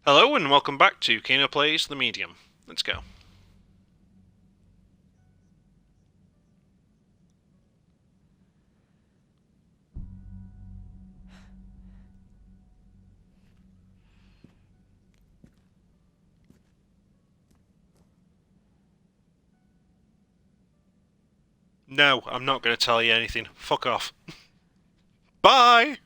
Hello and welcome back to Kino-Plays The Medium. Let's go. No, I'm not going to tell you anything. Fuck off. Bye!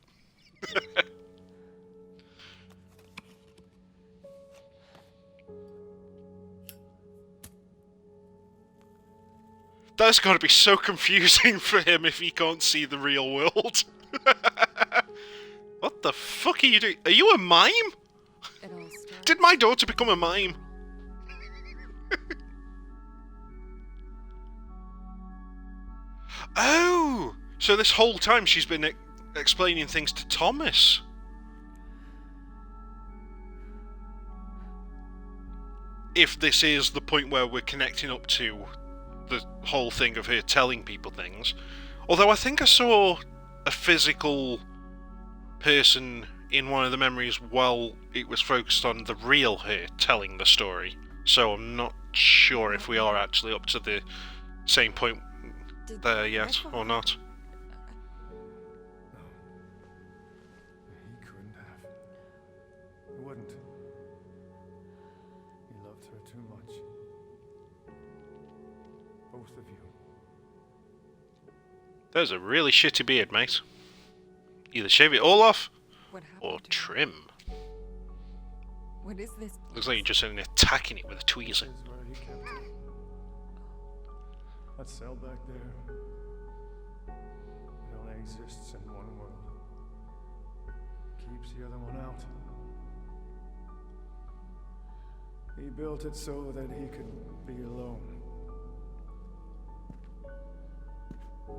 That's got to be so confusing for him if he can't see the real world. What the fuck are you doing? Are you a mime? Did my daughter become a mime? Oh! So this whole time she's been explaining things to Thomas. If this is the point where we're connecting up to the whole thing of her telling people things. Although I think I saw a physical person in one of the memories while it was focused on the real her telling the story. So I'm not sure if we are actually up to the same point there yet or not. He couldn't have. He wouldn't. He loved her too much. Both of you. There's a really shitty beard, mate. Either shave it all off or trim. What is this? Looks like you're just attacking it with a tweezer. This is where he kept it. That cell back there. It only exists in one world. Keeps the other one out. He built it so that he could be alone. It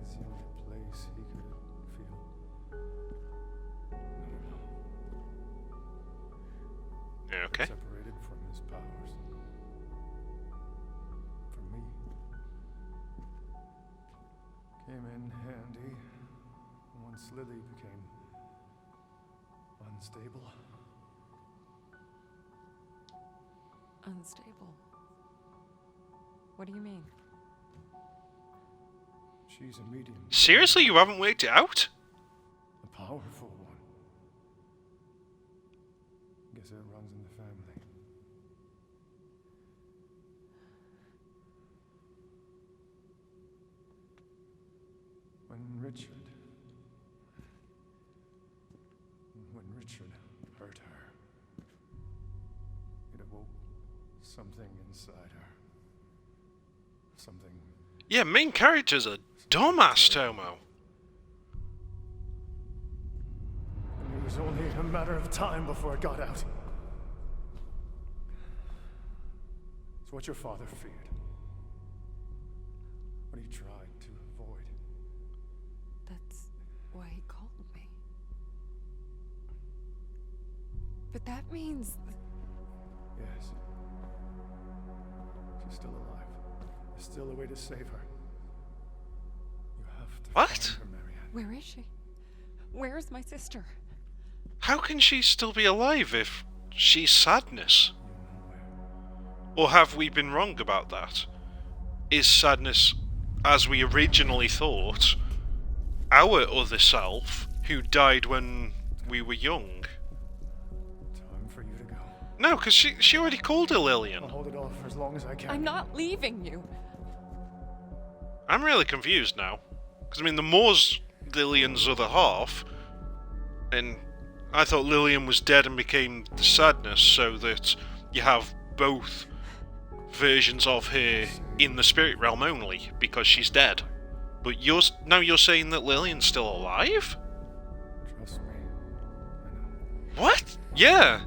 is the only place he could feel normal. Okay. Separated from his powers. For me. Came in handy once Lily became unstable. Unstable. What do you mean? She's a medium. Seriously, you haven't worked it out? A powerful one. Guess it runs in the family. When Richard hurt her, it awoke something inside her. Something. Yeah, main character's a dumbass, Tomo. And it was only a matter of time before it got out. It's what your father feared. What he tried to avoid. That's why he called me. But that means... Yes. She's still alive. There's still a way to save her. You have to What? find her, Marianne. Where is she? Where is my sister? How can she still be alive if she's Sadness? You know where. Or have we been wrong about that? Is Sadness, as we originally thought, our other self who died when we were young? Time for you to go. No, because she already called her Lillian. I'll hold it off for as long as I can. I'm not leaving you. I'm really confused now. Because, I mean, the Moore's Lillian's other half, and I thought Lillian was dead and became the Sadness, so that you have both versions of her in the spirit realm only, because she's dead. But now you're saying that Lillian's still alive? Trust me. I know. What? Yeah.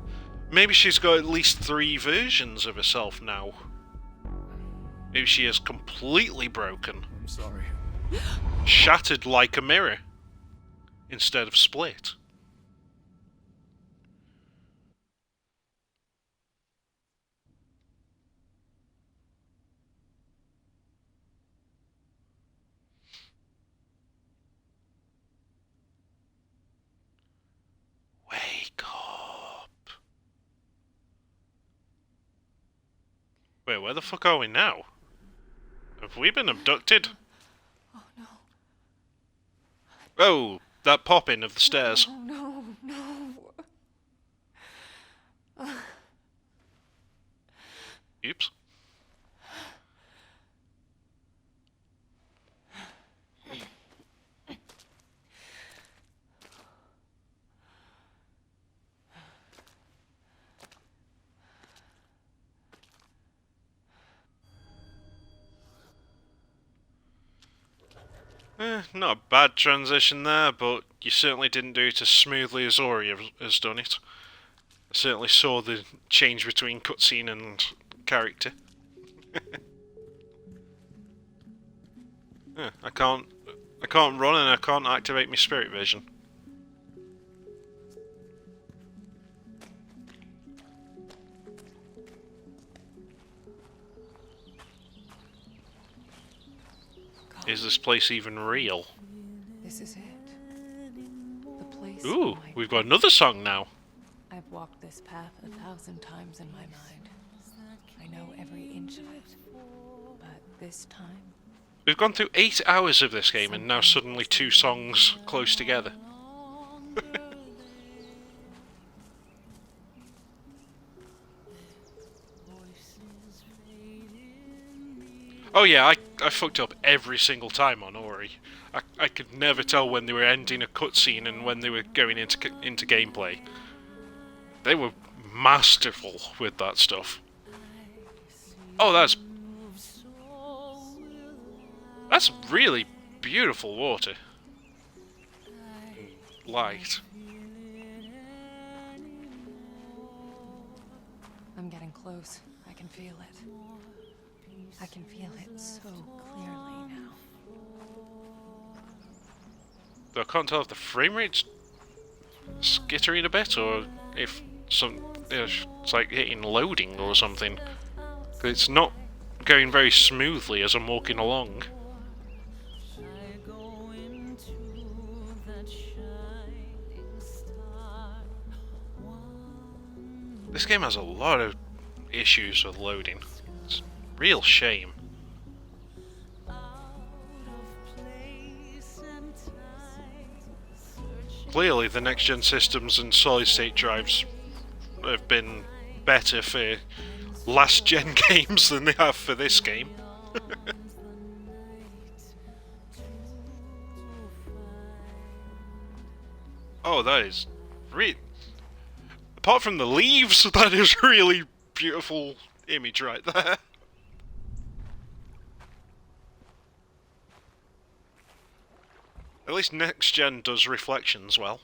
Maybe she's got at least 3 versions of herself now. Maybe she is completely broken. I'm sorry. Shattered like a mirror. Instead of split. Wake up. Wait, where the fuck are we now? Have we been abducted? Oh no. Oh, that pop-in of the stairs. Oh no, no. Oops. Not a bad transition there, but you certainly didn't do it as smoothly as Ori has done it. I certainly saw the change between cutscene and character. I can't run and I can't activate my spirit vision. Is this place even real? This is it. The place. Ooh, we've got another song now. I've walked this path 1,000 times in my mind. I know every inch of it. But this time, We've gone through 8 hours of this game and now suddenly 2 songs close together. Oh yeah, I fucked up every single time on Ori. I could never tell when they were ending a cutscene and when they were going into gameplay. They were masterful with that stuff. Oh, that's really beautiful water. Light. I'm getting close. I can feel it. I can feel it so clearly now. Though I can't tell if the frame rate's skittering a bit or if it's like hitting loading or something. It's not going very smoothly as I'm walking along. This game has a lot of issues with loading. It's a real shame. Clearly the next gen systems and solid state drives have been better for last gen games than they have for this game. Oh, that is apart from the leaves, that is really beautiful image right there. At least next gen does reflections well.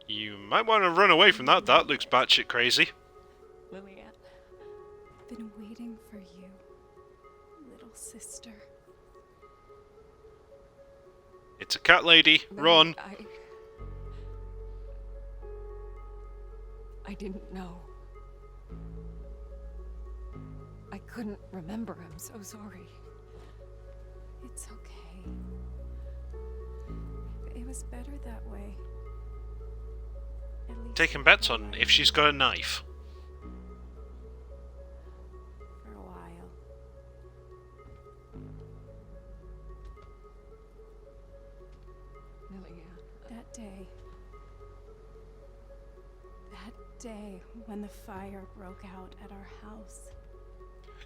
You might want to run away from that. That looks batshit crazy. Lilia, I've been waiting for you, little sister. It's a cat lady. Run. I didn't know. I couldn't remember. I'm so sorry. It's okay. It was better that way. At least Taking bets on if she's got a knife. for a while. Lilia. That day when the fire broke out at our house.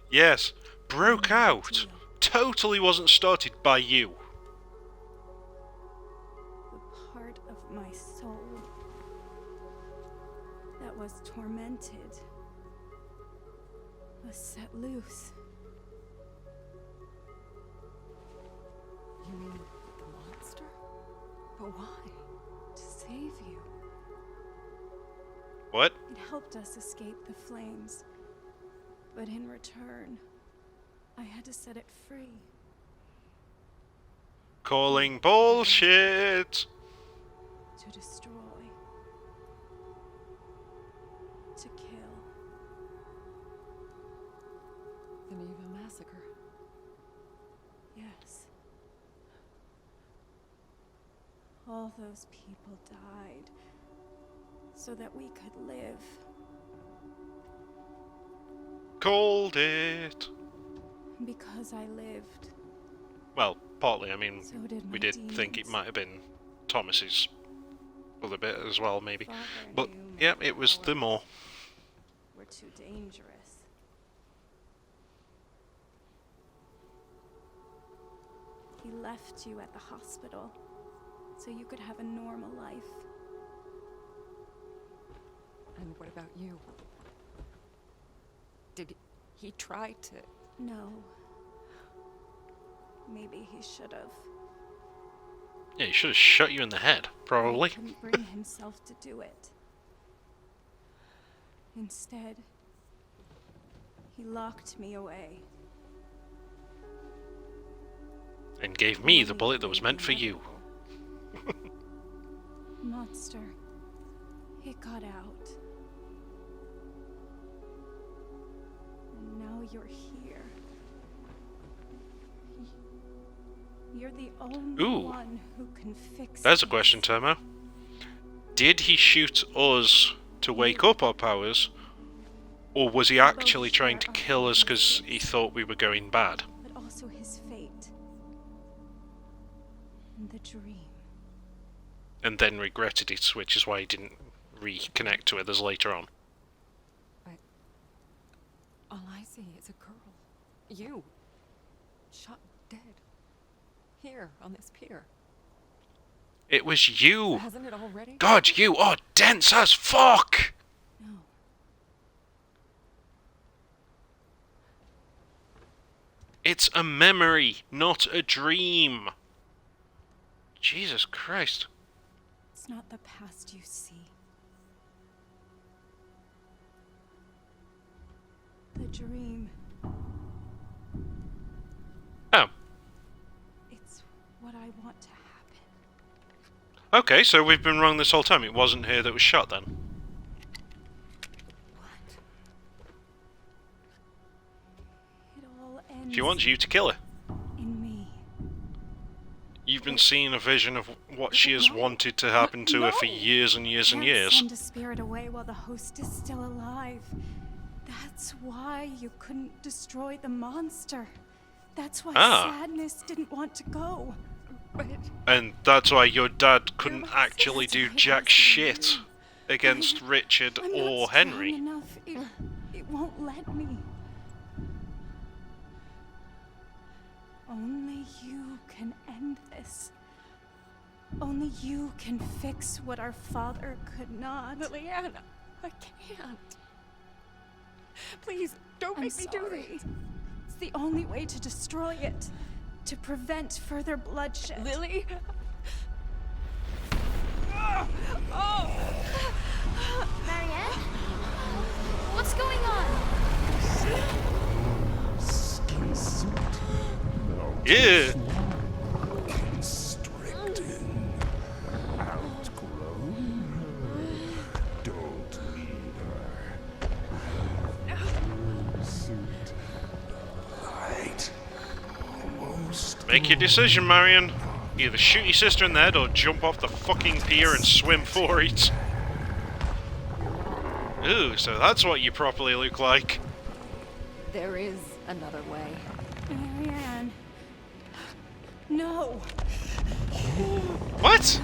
Yes, broke out. Totally wasn't started by you. The part of my soul that was tormented was set loose. You mean the monster? But why? To save you. What? It helped us escape the flames. But in return, I had to set it free. Calling bullshit. To destroy. To kill. The Neva massacre. Yes. All those people died so that we could live. Called it. Because I lived, Well, partly. I mean, so did my we did think it deeds. might have been Thomas's other bit as well, maybe. Father But knew yeah, my it was the powers more. were too dangerous. He left you at the hospital so you could have a normal life. And what about you? Did he try to... No. Maybe he should have. Yeah, he should have shot you in the head, probably. He couldn't bring himself to do it. Instead, he locked me away. And gave me the bullet that was meant for you. Monster. It got out. And now you're here. You're the only Ooh. one who can fix There's a this. question, Tomo. Did he shoot us to wake up our powers? Or was he actually trying to kill us because he thought we were going bad? But also his fate. And the dream. And then regretted it, which is why he didn't reconnect to others later on. All I see is a girl. You. Shot dead. Here, on this pier. It was you! Hasn't it already? God, you are dense as fuck! No. It's a memory, not a dream. Jesus Christ. It's not the past you see. The dream. Oh. It's what I want to happen. Okay, so we've been wrong this whole time. It wasn't her that was shot then. What? It all ends She wants you to kill her. in me. You've been seeing a vision of what she has wanted to happen to her for No. years and years and Can't years. send a spirit away while the host is still alive. That's why you couldn't destroy the monster. That's why Sadness didn't want to go. But... And that's why your dad couldn't Your actually do sister jack has shit you. against Richard I'm or not strong Henry. enough. It won't let me. Only you can end this. Only you can fix what our father could not. Lillian, I can't. Please, don't I'm make me do sorry. this. It's the only way to destroy it. To prevent further bloodshed. Lily? Oh! Marianne? What's going on? Skin suit. Yeah. Constricting. Outgrown. Don't leave her. Suit. Light. Almost. Make your decision, Marion. Either shoot your sister in the head or jump off the fucking pier and swim for it. Ooh, so that's what you properly look like. There is another way. Marianne. No. What?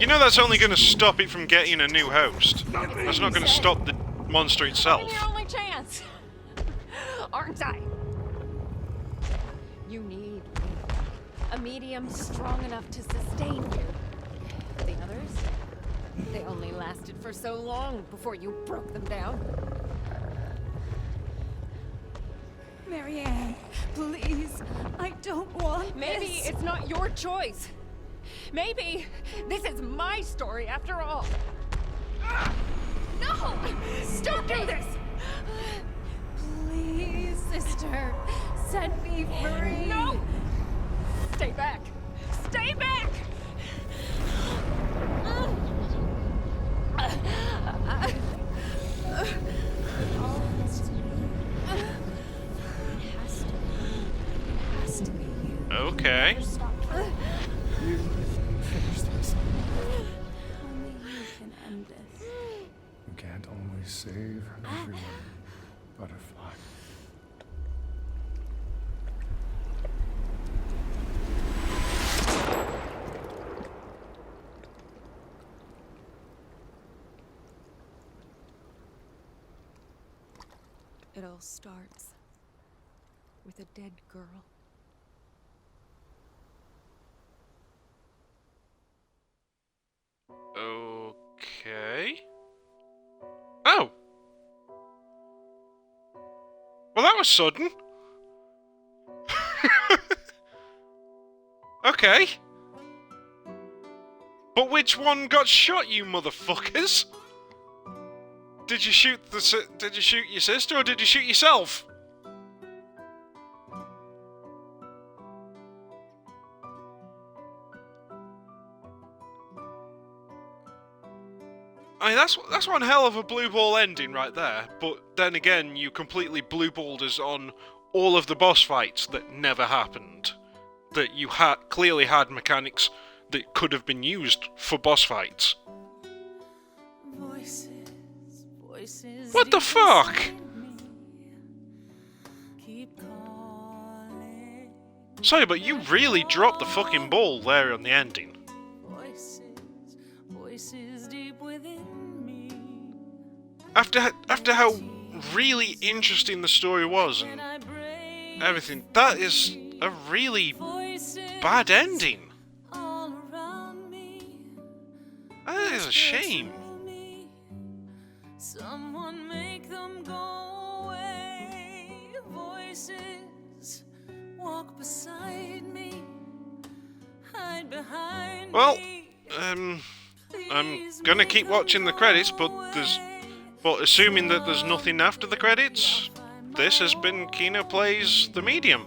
You know that's only going to stop it from getting a new host. That's not going to stop the monster itself. I'm your only chance. Aren't I? You need me. A medium strong enough to sustain you. The others? They only lasted for so long before you broke them down. Marianne, please. I don't want Maybe this. it's not your choice. Maybe this is my story after all. No! Don't do this! Please, sister. Set me free. No! Stay back! Stay back! All has to be. It has to be. It has to be you. Okay. Stop. save everyone, Butterfly. It all starts with a dead girl. Okay. Oh! Well, that was sudden. Okay. But which one got shot, you motherfuckers? Did you shoot your sister, or did you shoot yourself? I mean, that's one hell of a blue ball ending right there. But then again, you completely blue balled us on all of the boss fights that never happened. That you clearly had mechanics that could have been used for boss fights. What the fuck? Sorry, but you really dropped the fucking ball there on the ending. After how really interesting the story was and everything, that is a really bad ending. That is a shame. Someone make them go away. Voices walk beside me, hide behind Well, me. I'm gonna keep watching the credits, but assuming that there's nothing after the credits, this has been Kino-Plays The Medium.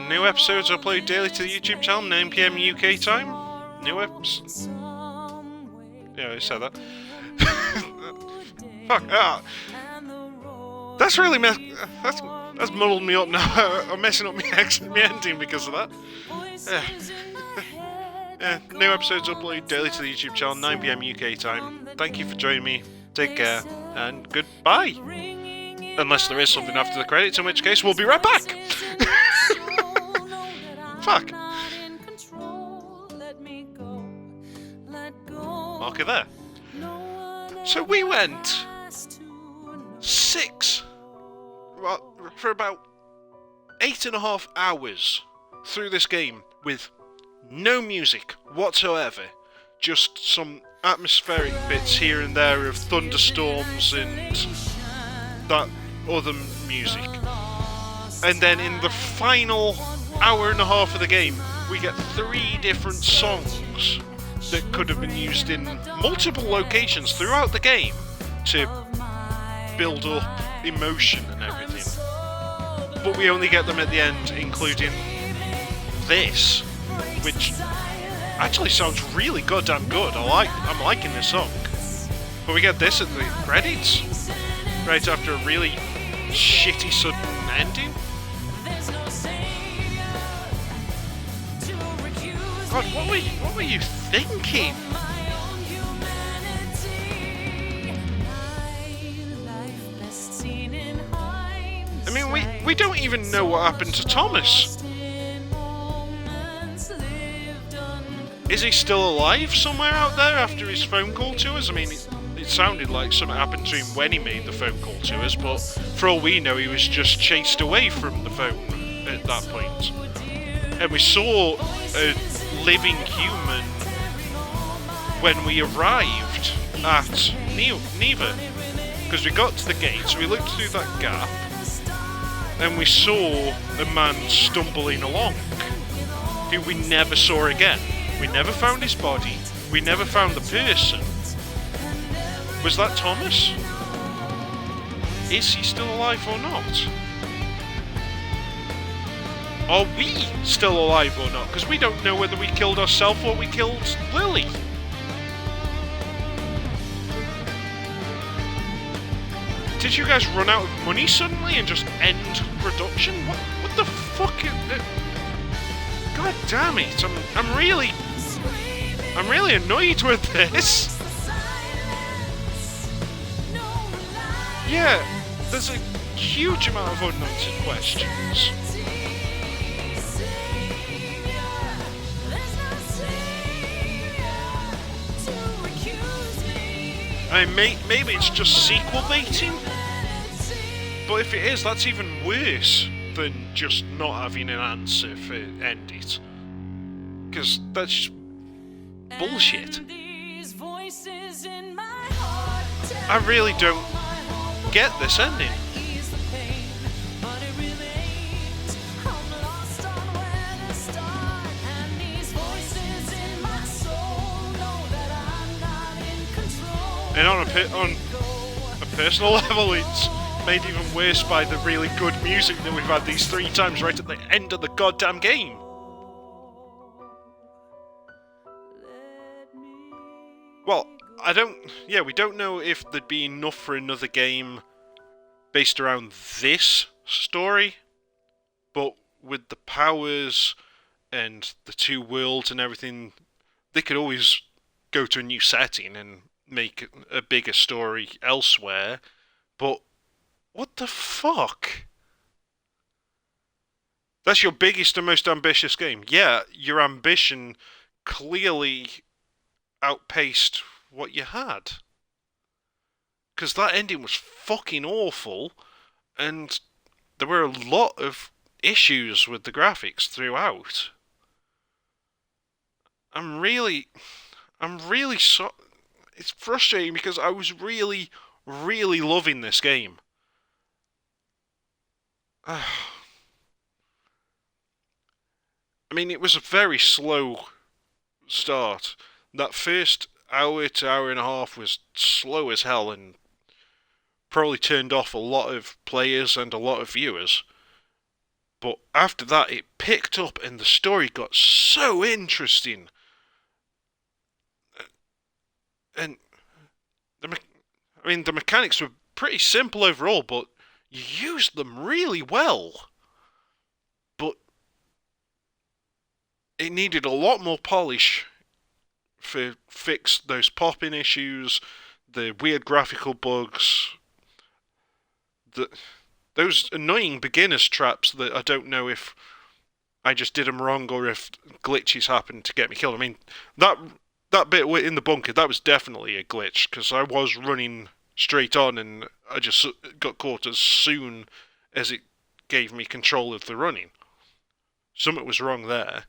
New episodes are uploaded daily to the YouTube channel, 9 PM UK time. New episodes. Yeah, I said that. Fuck. That's really that's muddled me up now. I'm messing up my ending because of that. New episodes uploaded daily to the YouTube channel, 9 PM UK time. Thank you for joining me. Take care and goodbye. Unless there is something after the credits, in which case we'll be right back. Fuck. Mark it there. So we went for about 8.5 hours through this game with no music whatsoever, just some atmospheric bits here and there of thunderstorms and that other music. And then in the final hour and a half of the game, we get 3 different songs that could have been used in multiple locations throughout the game to build up emotion and everything. But we only get them at the end, including this, which actually sounds really goddamn good. I'm liking this song. But we get this at the credits, right after a really shitty sudden ending. God, what were you thinking? I mean, we don't even know what happened to Thomas. Is he still alive somewhere out there after his phone call to us? I mean, it sounded like something happened to him when he made the phone call to us, but for all we know, he was just chased away from the phone at that point. And we saw a living human when we arrived at Neva, because we got to the gate, so we looked through that gap, and we saw a man stumbling along, who we never saw again. We never found his body, we never found the person. Was that Thomas? Is he still alive or not? Are we still alive or not? Because we don't know whether we killed ourselves or we killed Lily. Did you guys run out of money suddenly and just end production? What the fuck is it? God damn it! I'm really annoyed with this. Yeah, there's a huge amount of unanswered questions. I mean, maybe it's just sequel baiting, but if it is, that's even worse than just not having an answer for End It. Because that's just bullshit. I really don't get this ending. And on a personal level, it's made even worse by the really good music that we've had these 3 times right at the end of the goddamn game. Well, we don't know if there'd be enough for another game based around this story, but with the powers and the 2 worlds and everything, they could always go to a new setting and make a bigger story elsewhere, but what the fuck? That's your biggest and most ambitious game. Yeah, your ambition clearly outpaced what you had. Because that ending was fucking awful, and there were a lot of issues with the graphics throughout. I'm really so... It's frustrating because I was really loving this game. I mean, it was a very slow start. That first hour to hour and a half was slow as hell and probably turned off a lot of players and a lot of viewers. But after that, it picked up and the story got so interesting. And the mechanics were pretty simple overall, but you used them really well. But it needed a lot more polish to fix those pop-in issues, the weird graphical bugs, those annoying beginner's traps that I don't know if I just did them wrong or if glitches happened to get me killed. I mean, that bit in the bunker, that was definitely a glitch, because I was running straight on and I just got caught as soon as it gave me control of the running. Something was wrong there.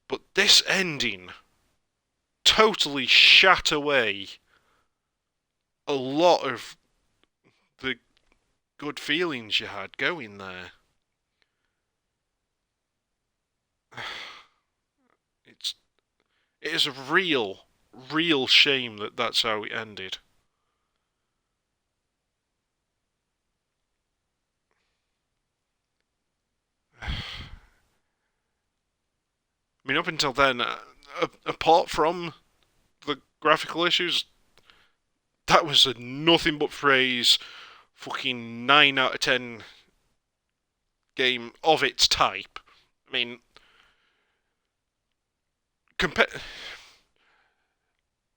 But this ending totally shat away a lot of the good feelings you had going there. It is a real shame that that's how it ended. I mean, up until then, apart from the graphical issues, that was a nothing but praise, fucking 9 out of 10 game of its type. I mean,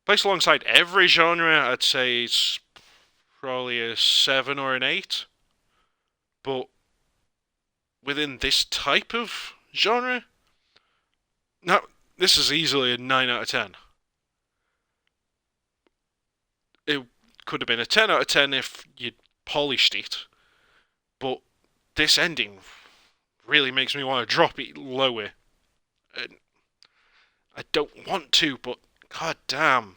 placed alongside every genre, I'd say it's probably a 7 or an 8. But within this type of genre, now this is easily a 9 out of 10. It could have been a 10 out of 10 if you'd polished it, but this ending really makes me want to drop it lower. I don't want to, but god damn.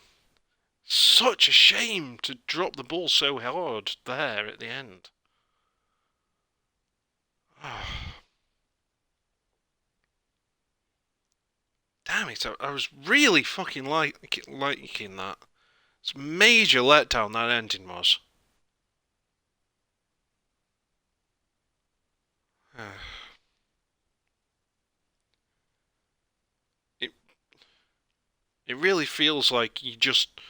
Such a shame to drop the ball so hard there at the end. Damn it, I was really fucking liking that. It's a major letdown, that ending was. It really feels like you just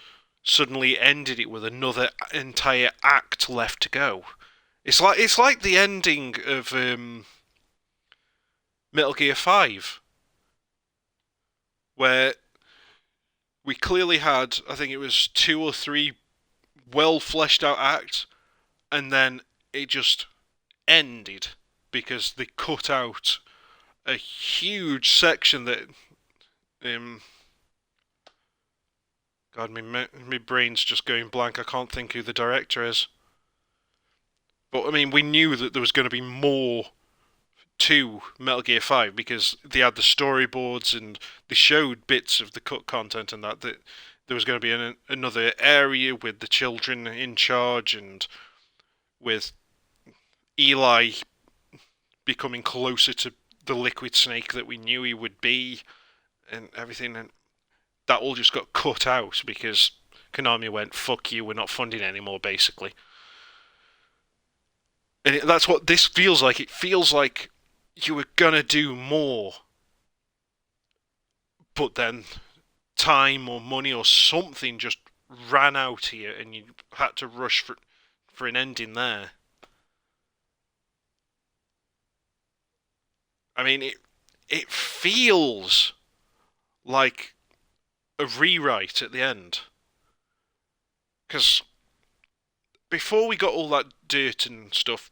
suddenly ended it with another entire act left to go. It's like the ending of Metal Gear 5, where we clearly had, I think it was 2 or 3 well fleshed out act, and then it just ended because they cut out a huge section that God, my brain's just going blank. I can't think who the director is. But I mean, we knew that there was going to be more to Metal Gear 5 because they had the storyboards and they showed bits of the cut content and that there was going to be another area with the children in charge and with Eli becoming closer to the Liquid Snake that we knew he would be and everything, and that all just got cut out because Konami went, fuck you, we're not funding anymore, basically. And that's what this feels like. It feels like you were gonna do more, but then time or money or something just ran out here and you had to rush for an ending there. I mean, it feels like a rewrite at the end. Because before we got all that dirt and stuff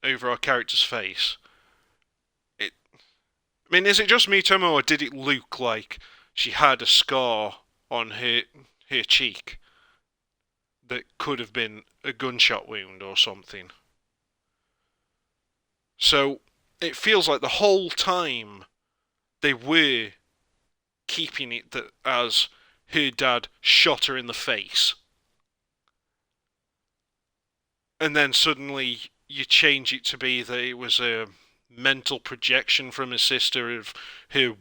over our character's face, I mean, is it just me, Tomo, or did it look like she had a scar on her cheek that could have been a gunshot wound or something? So it feels like the whole time they were keeping it that as her dad shot her in the face. And then suddenly you change it to be that it was a mental projection from his sister of her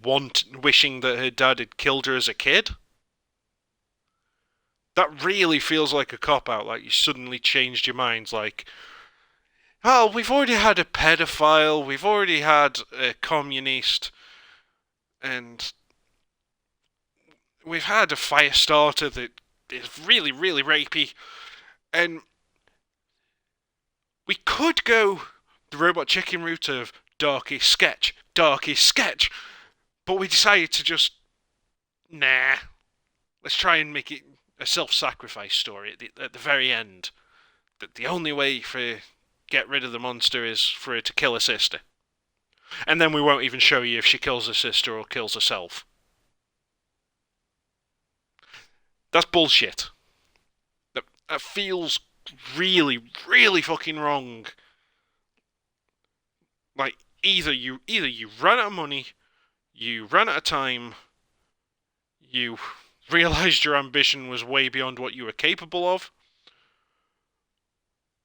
wishing that her dad had killed her as a kid. That really feels like a cop-out, like you suddenly changed your minds, like, oh, we've already had a pedophile, we've already had a communist, and we've had a fire starter that is really, really rapey, and we could go the Robot Chicken route of darkest sketch, but we decided to just, nah, let's try and make it a self-sacrifice story at the very end. That the only way for get rid of the monster is for her to kill her sister. And then we won't even show you if she kills her sister or kills herself. That's bullshit. That feels really, really fucking wrong. Like, either you ran out of money, you ran out of time, you realised your ambition was way beyond what you were capable of,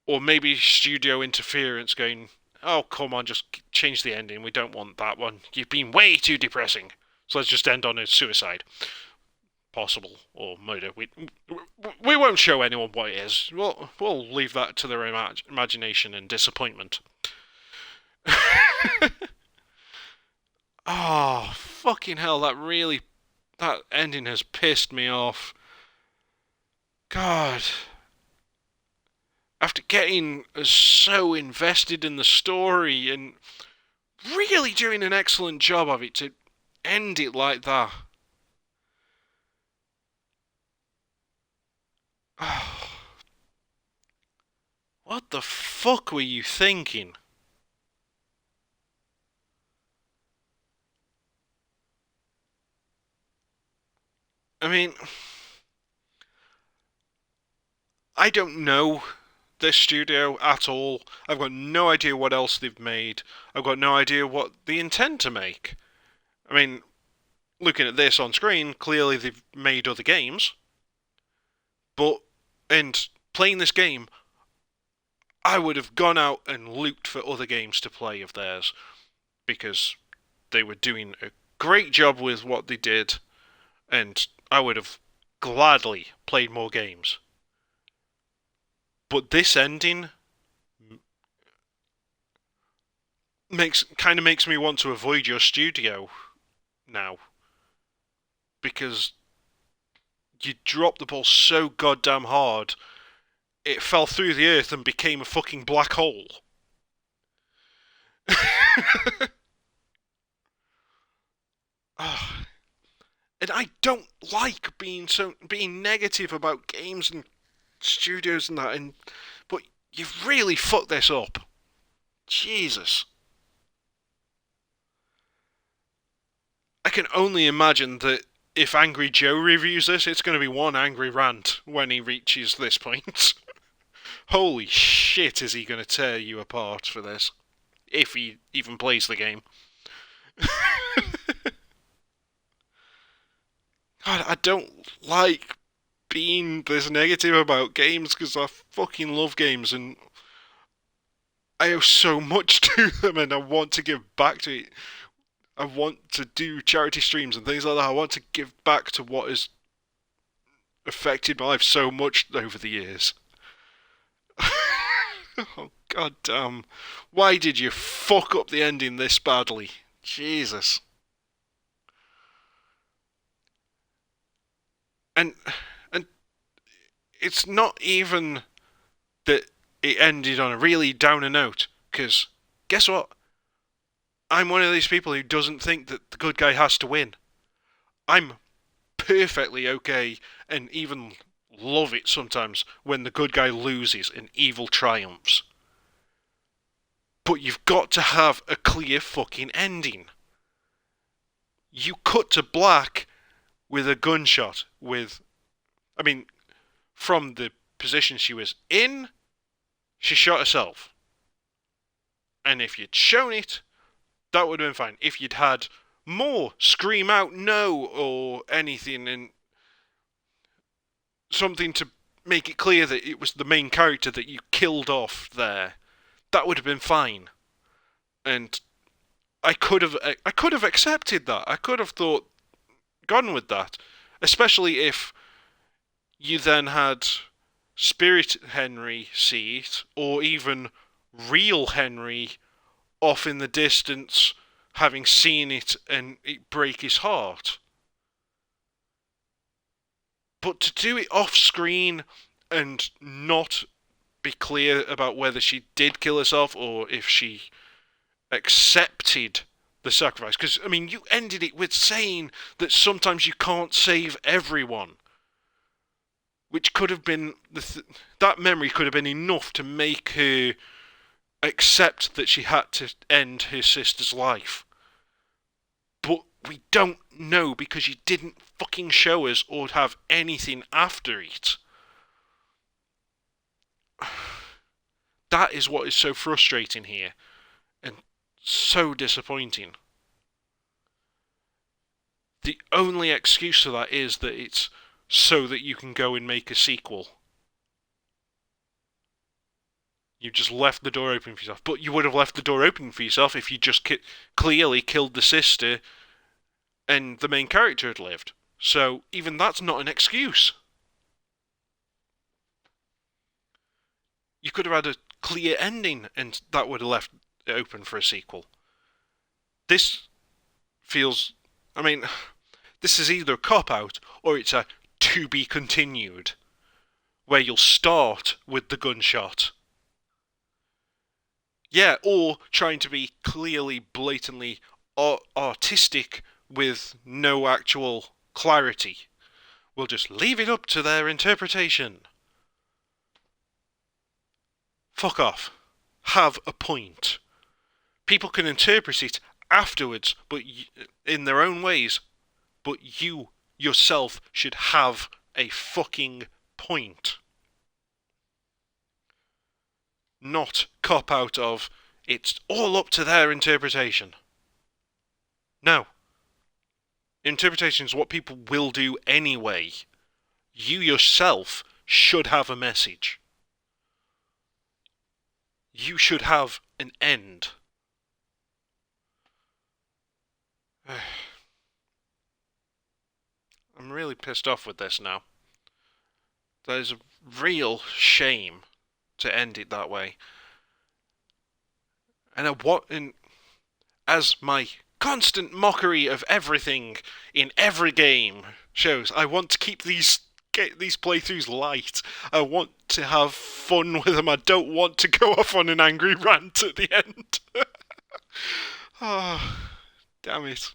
or maybe studio interference going, oh, come on, just change the ending, we don't want that one. You've been way too depressing. So let's just end on a suicide. Possible, or murder. We won't show anyone what it is. We'll leave that to their imagination and disappointment. Oh, fucking hell, that ending has pissed me off. God. After getting so invested in the story and really doing an excellent job of it, to end it like that. What the fuck were you thinking? I mean, I don't know this studio at all. I've got no idea what else they've made. I've got no idea what they intend to make. I mean, looking at this on screen, clearly they've made other games. And playing this game, I would have gone out and looked for other games to play of theirs. Because they were doing a great job with what they did. And I would have gladly played more games. But this ending makes me want to avoid your studio now. Because you dropped the ball so goddamn hard, it fell through the earth and became a fucking black hole. And I don't like being negative about games and studios and that, but you've really fucked this up. Jesus. I can only imagine that if Angry Joe reviews this, it's going to be one angry rant when he reaches this point. Holy shit, is he going to tear you apart for this? If he even plays the game. God, I don't like being this negative about games because I fucking love games and I owe so much to them and I want to give back to it. I want to do charity streams and things like that. I want to give back to what has affected my life so much over the years. Oh, god damn. Why did you fuck up the ending this badly? Jesus. And it's not even that it ended on a really downer note, because guess what? I'm one of these people who doesn't think that the good guy has to win. I'm perfectly okay and even love it sometimes when the good guy loses and evil triumphs. But you've got to have a clear fucking ending. You cut to black with a gunshot from the position she was in, she shot herself. And if you'd shown it, that would have been fine. If you'd had more scream out no or anything and something to make it clear that it was the main character that you killed off there, that would have been fine. And I could have accepted that. I could have gone with that. Especially if you then had Spirit Henry see it, or even real Henry off in the distance having seen it and it break his heart. But to do it off screen and not be clear about whether she did kill herself or if she accepted the sacrifice, because you ended it with saying that sometimes you can't save everyone, which could have been that memory could have been enough to make her accept that she had to end her sister's life. But we don't know because you didn't fucking show us or have anything after it. That is what is so frustrating here and so disappointing. The only excuse for that is that it's so that you can go and make a sequel. You just left the door open for yourself. But you would have left the door open for yourself if you just clearly killed the sister and the main character had lived. So even that's not an excuse. You could have had a clear ending and that would have left it open for a sequel. This feels... this is either a cop-out or it's a to be continued, where you'll start with the gunshot. Yeah, or trying to be clearly, blatantly artistic with no actual clarity. We'll just leave it up to their interpretation. Fuck off. Have a point. People can interpret it afterwards, but in their own ways, but you yourself should have a fucking point. Not cop out of, it's all up to their interpretation. No. Interpretation is what people will do anyway. You yourself should have a message. You should have an end. I'm really pissed off with this now. That is a real shame to end it that way. And as my constant mockery of everything in every game shows, I want to keep these playthroughs light. I want to have fun with them. I don't want to go off on an angry rant at the end. Oh, damn it.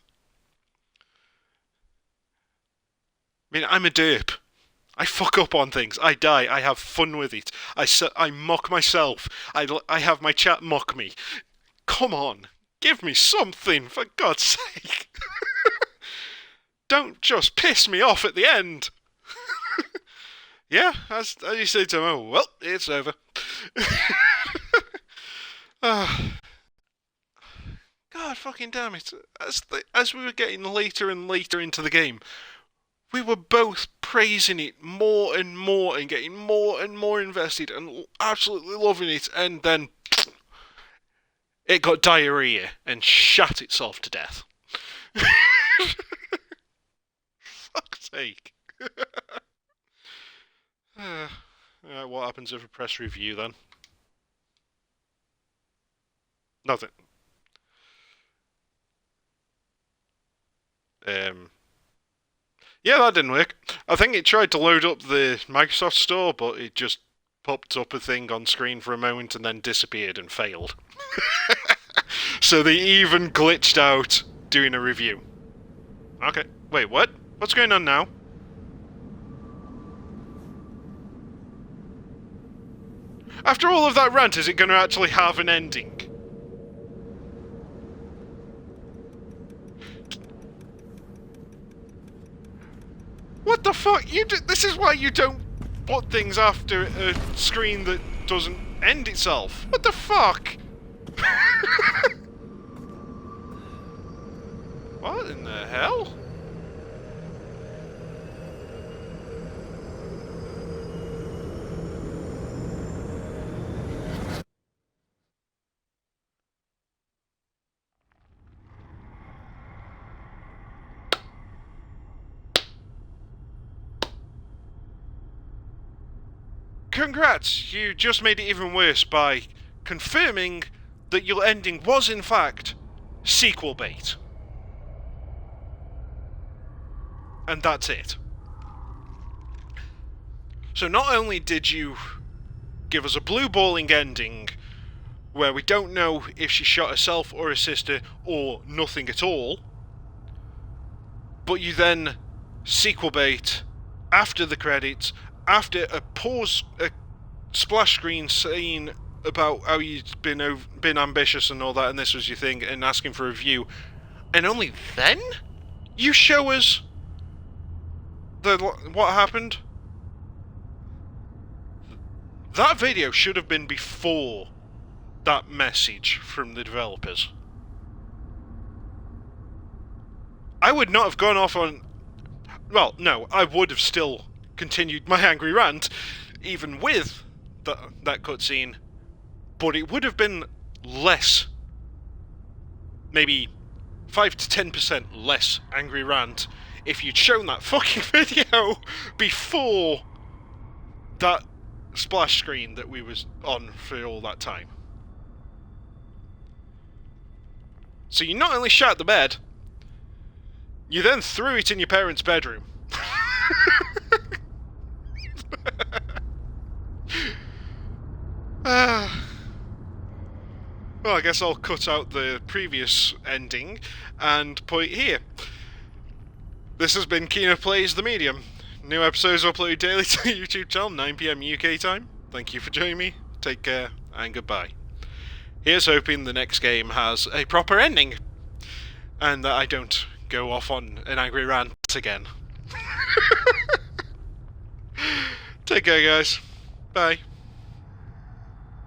I'm a derp. I fuck up on things. I die. I have fun with it. I mock myself. I have my chat mock me. Come on. Give me something, for God's sake. Don't just piss me off at the end. Yeah, as you say to him, well, it's over. God fucking damn it. As we were getting later and later into the game, we were both praising it more and more and getting more and more invested and absolutely loving it, and then it got diarrhea and shat itself to death. Fuck's sake. What happens if a press review then? Nothing. Yeah, that didn't work. I think it tried to load up the Microsoft Store, but it just popped up a thing on screen for a moment and then disappeared and failed. So they even glitched out doing a review. Okay, wait, what? What's going on now? After all of that rant, is it going to actually have an ending? What the fuck? This is why you don't put things after a screen that doesn't end itself. What the fuck? What in the hell? Congrats! You just made it even worse by confirming that your ending was in fact sequel bait. And that's it. So not only did you give us a blue balling ending where we don't know if she shot herself or her sister or nothing at all, but you then sequel bait after the credits, after a splash screen saying about how you'd been ambitious and all that, and this was your thing, and asking for a review, and only then you show us what happened. That video should have been before that message from the developers. I would not have gone off on... Well, no, I would have still continued my angry rant, even with that cutscene, but it would have been less, maybe 5 to 10% less angry rant if you'd shown that fucking video before that splash screen that we was on for all that time. So you not only shat the bed, you then threw it in your parents' bedroom. Well, I guess I'll cut out the previous ending and put it here. This has been Kino-Plays The Medium. New episodes uploaded daily to the YouTube channel, 9 PM UK time. Thank you for joining me. Take care, and goodbye. Here's hoping the next game has a proper ending, and that I don't go off on an angry rant again. Take care, guys. Bye.